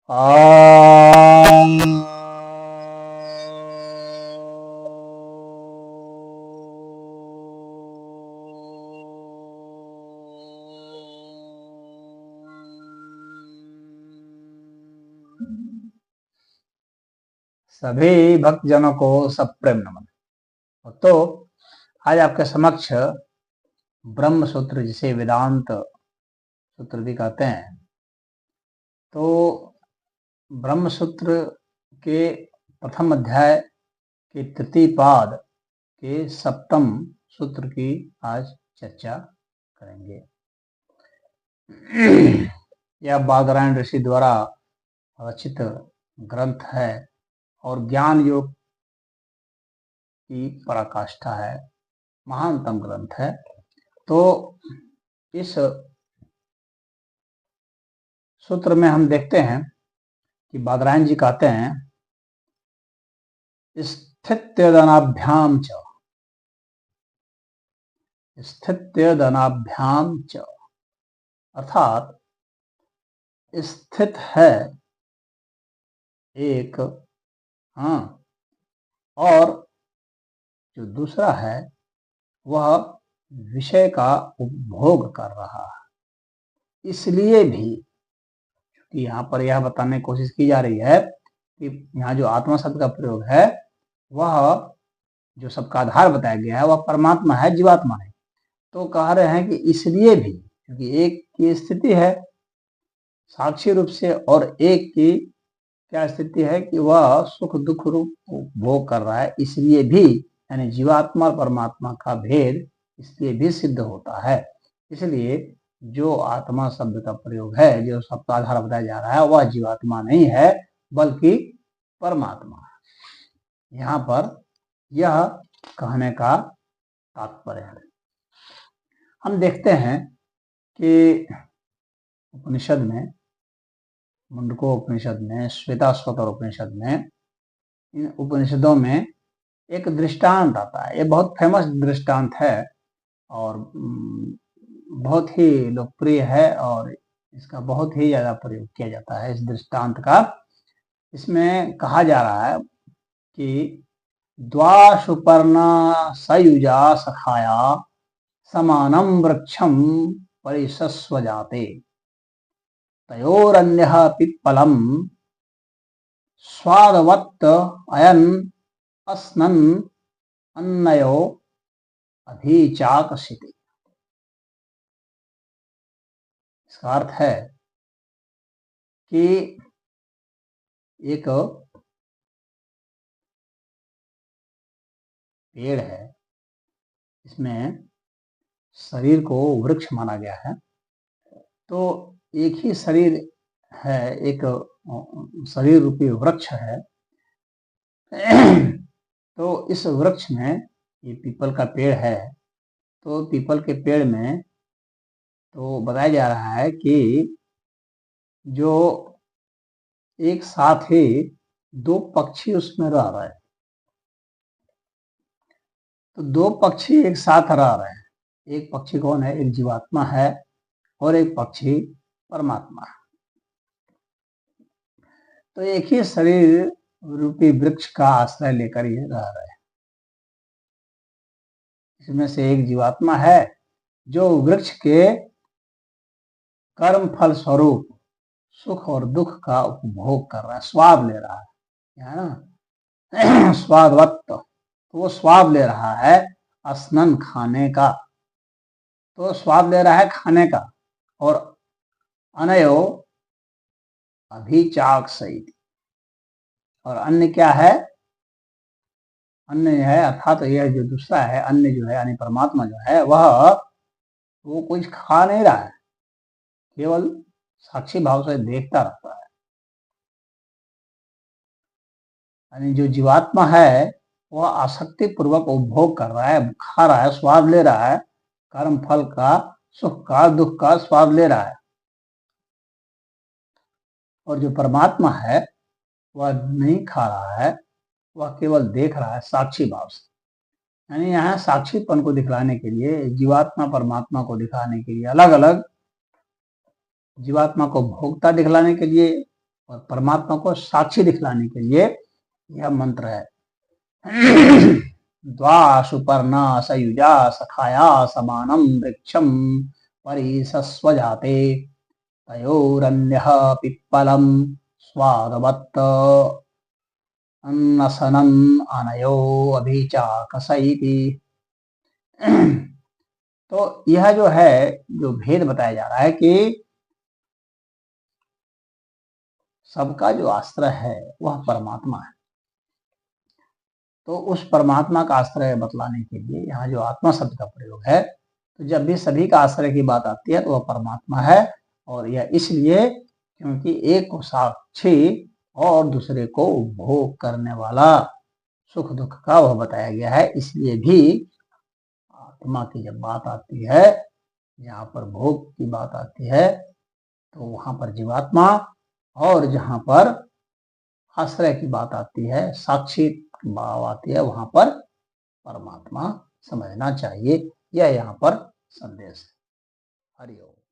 ओम सभी भक्तजनों को सप्रेम नमन। तो आज आपके समक्ष ब्रह्म सूत्र, जिसे वेदांत सूत्र भी कहते हैं, तो ब्रह्म सूत्र के प्रथम अध्याय के तृतीय पाद के सप्तम सूत्र की आज चर्चा करेंगे। यह बादरायण ऋषि द्वारा रचित ग्रंथ है और ज्ञान योग की पराकाष्ठा है, महानतम ग्रंथ है। तो इस सूत्र में हम देखते हैं कि बादरायण जी कहते हैं, स्थित्यदनाभ्याम च, स्थित्यदनाभ्याम च, अर्थात स्थित है एक, और जो दूसरा है वह विषय का उपभोग कर रहा है। इसलिए भी कि यहाँ पर यह बताने की कोशिश की जा रही है कि यहाँ जो आत्मा शब्द का प्रयोग है, वह जो सबका आधार बताया गया है वह परमात्मा है, जीवात्मा है। तो कह रहे हैं कि इसलिए भी, क्योंकि एक की स्थिति है साक्षी रूप से और एक की क्या स्थिति है कि वह सुख दुख रूप भोग कर रहा है, इसलिए भी, यानी जीवात्मा और परमात्मा का भेद इसलिए भी सिद्ध होता है। इसलिए जो आत्मा शब्द का प्रयोग है, जो सबका आधार बताया जा रहा है, वह जीवात्मा नहीं है बल्कि परमात्मा है। यहाँ पर यह कहने का तात्पर्य है। हम देखते हैं कि उपनिषद में, मुंडको उपनिषद में, श्वेताश्वतर उपनिषद में, इन उपनिषदों में एक दृष्टांत आता है। ये बहुत फेमस दृष्टांत है और बहुत ही लोकप्रिय है और इसका बहुत ही ज्यादा प्रयोग किया जाता है इस दृष्टांत का। इसमें कहा जा रहा है कि द्वाशुपर्णा सयुजा सखाया समानम वृक्षम परिशस्वजाते तयोरन्यः पिप्पलम स्वादवत् अयन अस्नन् अन्नयो अभिचाकसिते। इसका अर्थ है कि एक पेड़ है, इसमें शरीर को वृक्ष माना गया है। तो एक ही शरीर है, एक शरीर रूपी वृक्ष है। तो इस वृक्ष में, ये पीपल का पेड़ है, तो पीपल के पेड़ में तो बताया जा रहा है कि जो एक साथ ही दो पक्षी उसमें रह रहे हैं, तो दो पक्षी एक साथ रह रहे हैं। एक पक्षी कौन है? एक जीवात्मा है और एक पक्षी परमात्मा है। तो एक ही शरीर रूपी वृक्ष का आश्रय लेकर ये रह रहे हैं। इसमें से एक जीवात्मा है जो वृक्ष के कर्म फल स्वरूप सुख और दुख का उपभोग कर रहा है, स्वाद ले रहा है ना, स्वादवत्त। तो वो स्वाद ले रहा है अस्नन, खाने का। तो स्वाद ले रहा है खाने का। और अनयो अभिचाकसयति, और अन्य क्या है? अन्य है अर्थात तो यह जो दूसरा है, अन्य जो है यानी परमात्मा जो है, वो कुछ खा नहीं रहा है, केवल साक्षी भाव से देखता रहता है। यानी जो जीवात्मा है वह आसक्ति पूर्वक उपभोग कर रहा है, खा रहा है, स्वाद ले रहा है, कर्म फल का, सुख का, दुख का स्वाद ले रहा है। और जो परमात्मा है वह नहीं खा रहा है, वह केवल देख रहा है साक्षी भाव से। यानी यहाँ साक्षीपन को दिखलाने के लिए, जीवात्मा परमात्मा को दिखाने के लिए, अलग अलग जीवात्मा को भोक्ता दिखलाने के लिए और परमात्मा को साक्षी दिखलाने के लिए यह मंत्र है। द्वा सुपर्णा सयुजा सखाया समानम वृक्षम परिसस्वजाते तयोरन्यः पिप्पलम स्वादवत् अन्नसनन् अनयो अभिचाकसैति। तो यह जो है, जो भेद बताया जा रहा है कि सबका जो आश्रय है वह परमात्मा है, तो उस परमात्मा का आश्रय बतलाने के लिए यहाँ जो आत्मा शब्द का प्रयोग है, तो जब भी सभी का आश्रय की बात आती है तो वह परमात्मा है। और यह इसलिए क्योंकि एक को साक्षी और दूसरे को उपभोग करने वाला, सुख दुख का वह बताया गया है। इसलिए भी आत्मा की जब बात आती है, यहाँ पर भोग की बात आती है, तो वहां पर जीवात्मा, और जहां पर आश्रय की बात आती है, साक्षी भाव आती है, वहां पर परमात्मा समझना चाहिए। यह यहाँ पर संदेश है। हरि ओम।